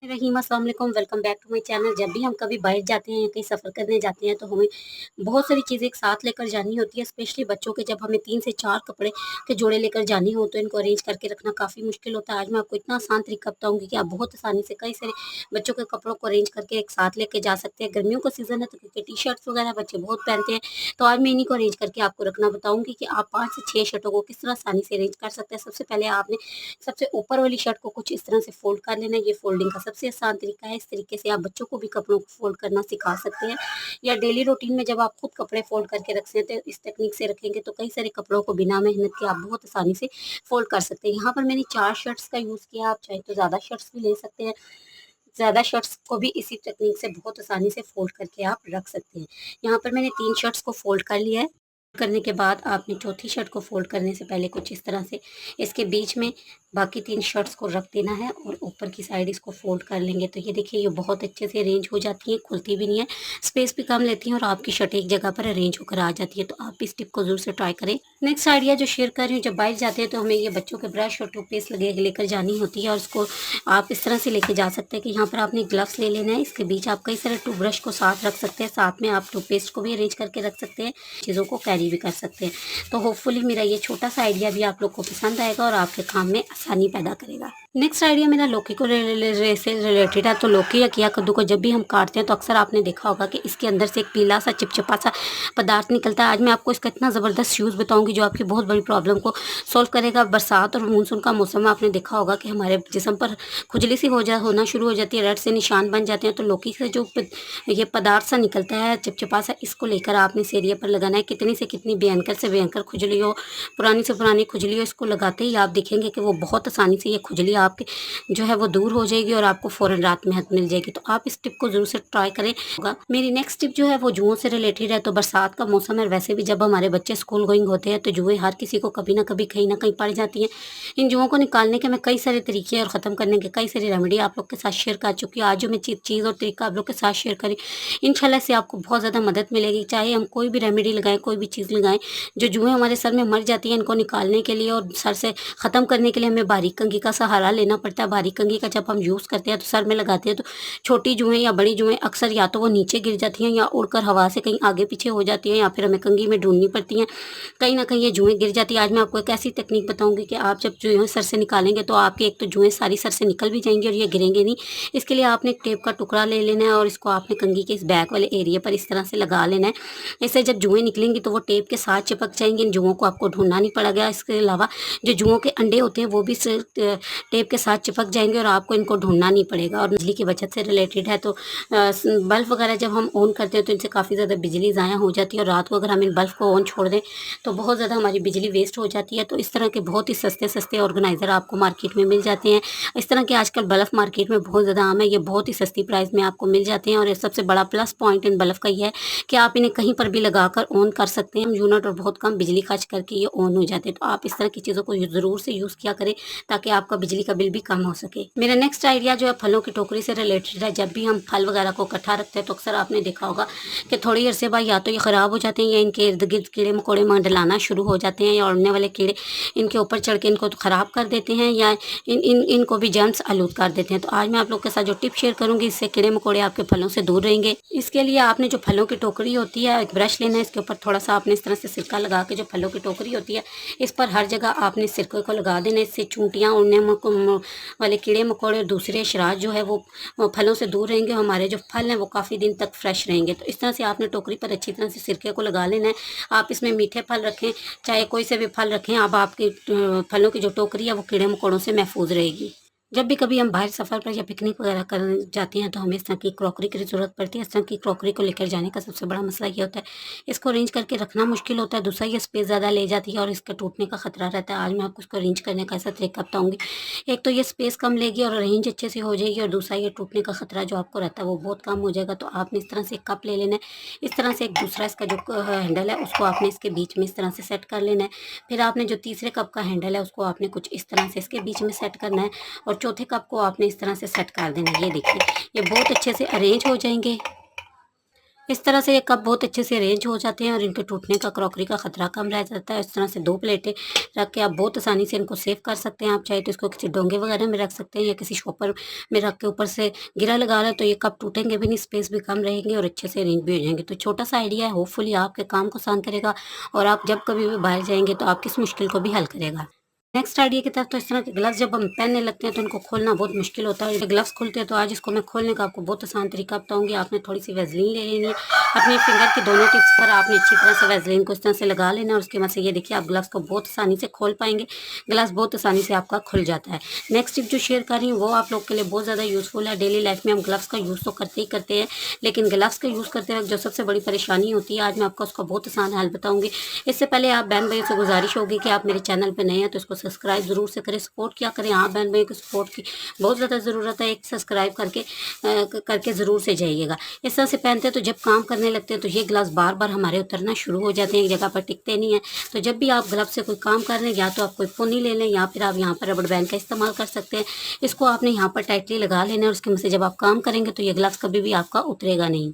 रहीम अस्सलाम वालेकुम, welcome back to my channel. जब भी हम कभी बाहर जाते हैं, कहीं सफ़र करने जाते हैं तो हमें बहुत सारी चीज़ें एक साथ लेकर जानी होती है। स्पेशली बच्चों के जब हमें 3 से 4 कपड़े के जोड़े लेकर जानी हो तो इनको अरेंज करके रखना काफ़ी मुश्किल होता है। आज मैं आपको इतना आसान तरीका बताऊँगी कि आप बहुत आसानी से कई सारे बच्चों के कपड़ों को अरेंज करके एक साथ लेके जा सकते हैं। गर्मियों का सीज़न है तो क्योंकि टी-शर्ट्स वगैरह बच्चे बहुत पहनते हैं, तो आज मैं इन्हीं को अरेंज करके आपको रखना बताऊँगी कि आप 5 से 6 शर्टों को किस तरह आसानी से अरेंज कर सकते हैं। सबसे पहले आपने सबसे ऊपर वाली शर्ट को कुछ इस तरह से फ़ोल्ड कर लेना है। ये फ़ोल्डिंग का सबसे आसान तरीका है। इस तरीके से आप बच्चों को भी कपड़ों को फ़ोल्ड करना सिखा सकते हैं, या डेली रूटीन में जब आप खुद कपड़े फ़ोल्ड करके रखते हैं तो इस टेक्निक से रखेंगे तो कई सारे कपड़ों को बिना मेहनत के आप बहुत आसानी से फ़ोल्ड कर सकते हैं। यहाँ पर मैंने 4 शर्ट्स का यूज़ किया, आप चाहे तो ज़्यादा शर्ट्स भी ले सकते हैं। ज़्यादा शर्ट्स को भी इसी टेक्निक से बहुत आसानी से फ़ोल्ड करके आप रख सकते हैं। यहाँ पर मैंने 3 शर्ट्स को फ़ोल्ड कर लिया है। करने के बाद आपने चौथी शर्ट को फ़ोल्ड करने से पहले कुछ इस तरह से इसके बीच में बाकी 3 शर्ट्स को रख देना है और ऊपर की साइड इसको फ़ोल्ड कर लेंगे। तो ये देखिए, ये बहुत अच्छे से अरेंज हो जाती हैं, खुलती भी नहीं है, स्पेस भी कम लेती हैं और आपकी शर्ट एक जगह पर अरेंज होकर आ जाती है। तो आप इस टिप को ज़रूर से ट्राई करें। नेक्स्ट आइडिया जो शेयर कर रही हूँ, जब बाहर जाते हैं तो हमें ये बच्चों के ब्रश और टूथपेस्ट लेकर जानी होती है और उसको आप इस तरह से लेके जा सकते हैं कि यहाँ पर आपने ग्लव्स ले लेना है। इसके बीच आप कई सारे टूथब्रश को साथ रख सकते हैं, साथ में आप टूथपेस्ट को भी अरेंज करके रख सकते हैं, चीज़ों को कैरी भी कर सकते हैं। तो होपफुली मेरा ये छोटा सा आइडिया भी आप लोग को पसंद आएगा और आपके काम में आसानी पैदा करेगा। नेक्स्ट आइडिया मेरा लौकी को से रिलेटेड है। तो लौकी या किया कद्दू को जब भी हम काटते हैं तो अक्सर आपने देखा होगा कि इसके अंदर से एक पीला सा चिपचिपा सा पदार्थ निकलता है। आज मैं आपको इसका इतना ज़बरदस्त यूज़ बताऊंगी जो आपकी बहुत बड़ी प्रॉब्लम को सॉल्व करेगा। बरसात और मानसून का मौसम में आपने देखा होगा कि हमारे जिस्म पर खुजली सी होना शुरू हो जाती है, रेड से निशान बन जाते हैं। तो लौकी से जो ये पदार्थ सा निकलता है चिपचिपा सा, इसको लेकर आपने इस एरिया पर लगाना है। कितनी से कितनी भयंकर से भयंकर खुजली हो, पुरानी से पुरानी खुजली हो, इसको लगाते ही आप देखेंगे कि वो बहुत आसानी से ये खुजली आपके जो है वो दूर हो जाएगी और आपको फ़ौरन राहत मिल जाएगी। तो आप इस टिप को ज़रूर से ट्राई करें। मेरी नेक्स्ट टिप जो है वो जुओं से रिलेटेड है। तो बरसात का मौसम है, वैसे भी जब हमारे बच्चे स्कूल गोइंग होते हैं तो जुएँ हर किसी को कभी ना कभी कहीं ना कहीं पड़ जाती हैं। इन जुओं को निकालने के मैं कई सारे तरीके और ख़त्म करने के कई सारी रेमेडी आप लोग के साथ शेयर कर चुकी हूँ। आज जो मैं चीज़ और तरीका आप लोग के साथ शेयर करी, इंशाल्लाह से आपको बहुत ज़्यादा मदद मिलेगी। चाहे हम कोई भी रेमेडी लगाएं, कोई भी चीज़ लगाएं, जो जुएँ हमारे सर में मर जाती हैं, इनको निकालने के लिए और सर से ख़त्म करने के लिए हमें बारीक कंघी का सहारा लेना पड़ता है। बारीक कंघी का जब हम यूज़ करते हैं तो सर में लगाते हैं तो छोटी जुएँ या बड़ी जुएँ अक्सर या तो वो नीचे गिर जाती हैं या उड़कर हवा से कहीं आगे पीछे हो जाती हैं, या फिर हमें कंघी में ढूंढनी पड़ती हैं, कहीं ना कहीं ये जुएँ गिर जाती है। आज मैं आपको एक ऐसी तकनीक बताऊंगी कि आप जब जुएँ सर से निकालेंगे तो आपकी एक तो जुएँ सारी सर से निकल भी जाएंगी और ये गिरेंगे नहीं। इसके लिए आपने एक टेप का टुकड़ा ले लेना है और इसको आपने कंघी के इस बैक वाले एरिया पर इस तरह से लगा लेना है। इससे जब जुएँ निकलेंगी तो वो टेप के साथ चिपक जाएंगी, इन जुओं को आपको ढूंढना नहीं पड़ेगा। इसके अलावा जो जुओं के अंडे होते हैं वो भी टेप के साथ चिपक जाएंगे और आपको इनको ढूंढना नहीं पड़ेगा। और बिजली की बचत से रिलेटेड है। तो बल्ब वगैरह जब हम ऑन करते हैं तो इनसे काफ़ी ज़्यादा बिजली ज़ाया हो जाती है और रात को अगर हम इन बल्ब को ऑन छोड़ दें तो बहुत ज़्यादा हमारी बिजली वेस्ट हो जाती है। तो इस तरह के बहुत ही सस्ते सस्ते ऑर्गेनाइज़र आपको मार्केट में मिल जाते हैं। इस तरह के आजकल बल्ब मार्केट में बहुत ज़्यादा आम है, ये बहुत ही सस्ती प्राइस में आपको मिल जाते हैं। और ये सबसे बड़ा प्लस पॉइंट इन बल्ब का ये है कि आप इन्हें कहीं पर भी लगाकर ऑन कर सकते हैं यूनिट और बहुत कम बिजली खर्च करके ये ऑन हो जाते हैं। तो आप इस तरह की चीज़ों को ज़रूर से यूज़ किया करें ताकि आपका बिजली का बिल भी कम हो सके। मेरा नेक्स्ट आइडिया जो है फलों की टोकरी से रिलेटेड है। जब भी हम फल वगैरह को इकट्ठा रखते हैं तो अक्सर आपने देखा होगा कि थोड़ी अरसे बाद या तो ये ख़राब हो जाते हैं या इनके इर्द गिर्द कीड़े मकोड़े मंडलाना शुरू हो जाते हैं, या उड़ने वाले कीड़े इनके ऊपर चढ़ के इनको तो ख़राब कर देते हैं या इनको भी जर्म्स आलूद कर देते हैं। तो आज मैं आप लोग के साथ जो टिप शेयर करूंगी, इससे कीड़े मकोड़े आपके फलों से दूर रहेंगे। इसके लिए आपने जो फलों की टोकरी होती है, एक ब्रश लेना है, इसके ऊपर थोड़ा सा आपने इस तरह से सिरका लगा के जो फलों की टोकरी होती है इस पर हर जगह आपने सिरके को लगा देना। इससे चूंटियाँ उड़ने वाले कीड़े मकोड़े और दूसरे अशरात जो है वो फलों से दूर रहेंगे। हमारे जो फल हैं वो काफ़ी दिन तक फ्रेश रहेंगे। तो इस तरह से आपने टोकरी पर अच्छी तरह से सिरके को लगा लेना है। आप इसमें मीठे फल रखें, चाहे कोई से भी फल रखें, अब आपकी फलों की जो टोकरी है वो कीड़े मकोड़ों से महफूज रहेगी। जब भी कभी हम बाहर सफ़र पर या पिकनिक वगैरह करने जाते हैं तो हमें इस तरह की क्रॉकरी की ज़रूरत पड़ती है। इस तरह की क्रॉकरी को लेकर जाने का सबसे बड़ा मसला ये होता है, इसको अरेंज करके रखना मुश्किल होता है। दूसरा, ये स्पेस ज़्यादा ले जाती है और इसका टूटने का खतरा रहता है। आज मैं आपको इसको अरेंज करने का ऐसा तरीका बताऊँगी। एक तो ये स्पेस कम लेगी और अरेंज अच्छे से हो जाएगी, और दूसरा ये टूटने का खतरा जो आपको रहता है वो बहुत कम हो जाएगा। तो आपने इस तरह से एक कप ले लेना है, इस तरह से एक दूसरा इसका जो हैंडल है उसको आपने इसके बीच में इस तरह से सेट कर लेना है। फिर आपने जो तीसरे कप का हैंडल है उसको आपने कुछ इस तरह से इसके बीच में सेट करना है और चौथे कप को आपने इस तरह से सेट कर देना है। ये देखिए, ये बहुत अच्छे से अरेंज हो जाएंगे। इस तरह से ये कप बहुत अच्छे से अरेंज हो जाते हैं और इनके टूटने का, क्रॉकरी का खतरा कम रह जाता है। इस तरह से 2 प्लेटें रख के आप बहुत आसानी से इनको सेव कर सकते हैं। आप चाहे तो इसको किसी डोंगे वगैरह में रख सकते हैं या किसी शॉपर में रख के ऊपर से गिरा लगा लें तो ये कप टूटेंगे भी नहीं, स्पेस भी कम रहेंगे और अच्छे से अरेंज भी हो जाएँगे। तो छोटा-सा आइडिया है, होपफुली आपके काम को आसान करेगा और आप जब कभी भी बाहर जाएँगे तो आपकी इस मुश्किल को भी हल करेगा। नेक्स्ट आइडिया की तरफ, तो इस तरह के ग्लव्स जब हम पहनने लगते हैं तो इनको खोलना बहुत मुश्किल होता है। जब ग्लव्स खुलते हैं तो आज इसको मैं खोलने का आपको बहुत आसान तरीका बताऊंगी। आपने थोड़ी सी वैसलीन ले लेनी है, अपने फिंगर की दोनों टिप्स पर आपने अच्छी तरह से वैसलीन को इस तरह से लगा लेना है और उसके बाद से ये देखिए आप ग्लव्स को बहुत आसानी से खोल पाएंगे। ग्लव्स बहुत आसानी से आपका खुल जाता है। नेक्स्ट टिप जो शेयर कर रही हूँ वो आप लोग के लिए बहुत ज़्यादा यूजफुल है। डेली लाइफ में हम ग्लव्स का यूज़ तो करते ही करते हैं, लेकिन ग्लव्स का यूज़ करते वक्त जो सबसे बड़ी परेशानी होती है आज मैं आपको उसका बहुत आसान हल बताऊंगी। इससे पहले आप बहन भाइयों से गुजारिश होगी कि आप मेरे चैनल पर नए हैं तो इसको सब्सक्राइब ज़रूर से करें, सपोर्ट किया करें। आप बहन भाइयों को सपोर्ट की बहुत ज़्यादा ज़रूरत है। एक सब्सक्राइब करके ज़रूर से जाइएगा। इस तरह से पहनते हैं तो जब काम करने लगते हैं तो ये ग्लव्स बार बार हमारे उतरना शुरू हो जाते हैं, एक जगह पर टिकते नहीं हैं। तो जब भी आप ग्लव्स से कोई काम कर रहे हैं या तो आप कोई पोनी ले लें या फिर आप यहाँ पर रबड़ बैंड का इस्तेमाल कर सकते हैं। इसको आपने यहाँ पर टाइटली लगा लेना है और उसके मुँह से जब आप काम करेंगे तो ये ग्लव्स कभी भी आपका उतरेगा नहीं।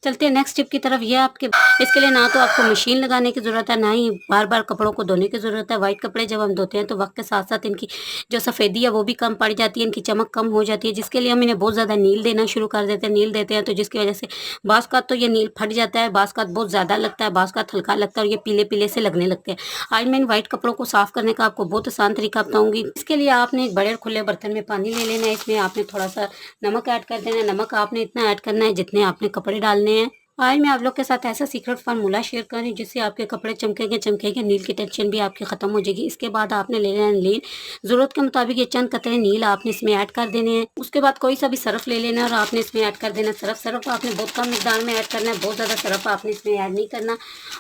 चलते हैं नेक्स्ट टिप की तरफ। ये आपके इसके लिए ना तो आपको मशीन लगाने की ज़रूरत है, ना ही बार-बार कपड़ों को धोने की ज़रूरत है। वाइट कपड़े जब हम धोते हैं तो वक़्त के साथ-साथ इनकी जो सफ़ेदी है वो भी कम पड़ जाती है, इनकी चमक कम हो जाती है, जिसके लिए हम इन्हें बहुत ज़्यादा नील देना शुरू कर देते हैं। नील देते हैं तो जिसकी वज़ह से बाज़-औक़ात तो ये नील फट जाता है, बाज़-औक़ात बहुत ज़्यादा लगता है, बाज़-औक़ात हल्का लगता है और ये पीले-पीले से लगने लगते हैं। आज मैं इन वाइट कपड़ों को साफ़ करने का आपको बहुत आसान तरीका बताऊँगी। इसके लिए आपने एक बड़े और खुले बर्तन में पानी ले लेना है, इसमें आपने थोड़ा-सा नमक ऐड कर देना है। नमक आपने इतना ऐड करना है जितने आपने कपड़े डालने हैं। आज मैं आप लोग के साथ ऐसा सीक्रेट फार्मूला शेयर कर रही हूँ जिससे आपके कपड़े चमकेंगे, नील की टेंशन भी आपकी ख़त्म हो जाएगी। इसके बाद आपने ले लेना है नील। ज़रूरत के मुताबिक ये चंद कतरे नील आपने इसमें ऐड कर देने हैं। उसके बाद कोई सा भी सरफ़ ले लेना है और आपने इसमें ऐड कर देना है सरफ़। सरफ़ आपने बहुत कम मिकदार में ऐड करना है, बहुत ज़्यादा सरफ़ आपने इसमें ऐड नहीं करना।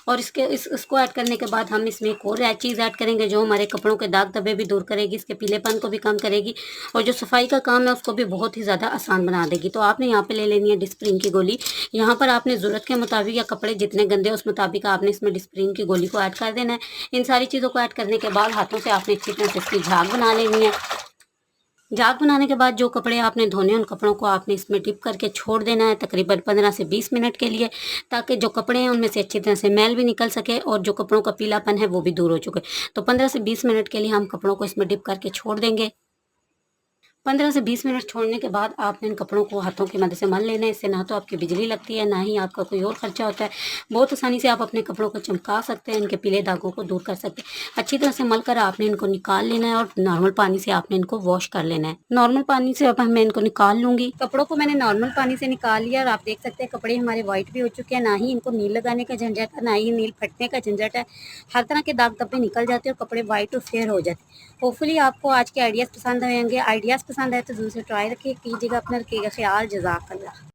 और इसको ऐड करने के बाद हम इसमें एक और चीज़ ऐड करेंगे जो हमारे कपड़ों के दाग धब्बे भी दूर करेगी, इसके पीलेपन को भी कम करेगी और जो सफाई का काम है उसको भी बहुत ही ज़्यादा आसान बना देगी। तो आपने यहाँ पे ले लेनी है डिस्प्रिन की गोली। यहाँ पर आपने ज़रूरत के मुताबिक या कपड़े जितने गंदे हैं उस मुताबिक आपने इसमें डिस्प्रिन की गोली को ऐड कर देना है। इन सारी चीज़ों को ऐड करने के बाद हाथों से आपने अच्छी तरह से इसकी झाग बना लेनी है। झाग बनाने के बाद जो कपड़े आपने धोने उन कपड़ों को आपने इसमें डिप करके छोड़ देना है तकरीबन 15 से 20 मिनट के लिए, ताकि जो कपड़े हैं उनमें से अच्छी तरह से मैल भी निकल सके और जो कपड़ों का पीलापन है वो भी दूर हो चुके। तो 15 से 20 मिनट के लिए हम कपड़ों को इसमें डिप करके छोड़ देंगे। 15 से 20 मिनट छोड़ने के बाद आपने इन कपड़ों को हाथों की मदद से मल लेना है। इससे ना तो आपकी बिजली लगती है, ना ही आपका कोई और खर्चा होता है। बहुत आसानी से आप अपने कपड़ों को चमका सकते हैं, इनके पीले दागों को दूर कर सकते हैं। अच्छी तरह से मलकर आपने इनको निकाल लेना है और नॉर्मल पानी से आपने इनको वॉश कर लेना है। नॉर्मल पानी से अब मैं इनको निकाल लूँगी। कपड़ों को मैंने नॉर्मल पानी से निकाल लिया और आप देख सकते हैं कपड़े हमारे व्हाइट भी हो चुके हैं। ना ही इनको नील लगाने का झंझट है, ना ही नील फटने का झंझट है। हर तरह के दाग धब्बे निकल जाते हैं और कपड़े व्हाइट और फेयर हो जाते हैं। होपफुली आपको आज के आइडियाज़ पसंद आएंगे। आइडियाज़ पसंद आए तो ज़रूर से ट्राई रखिए, कीजिएगा, अपना रखिएगा ख्याल। जज़ाकल्लाह।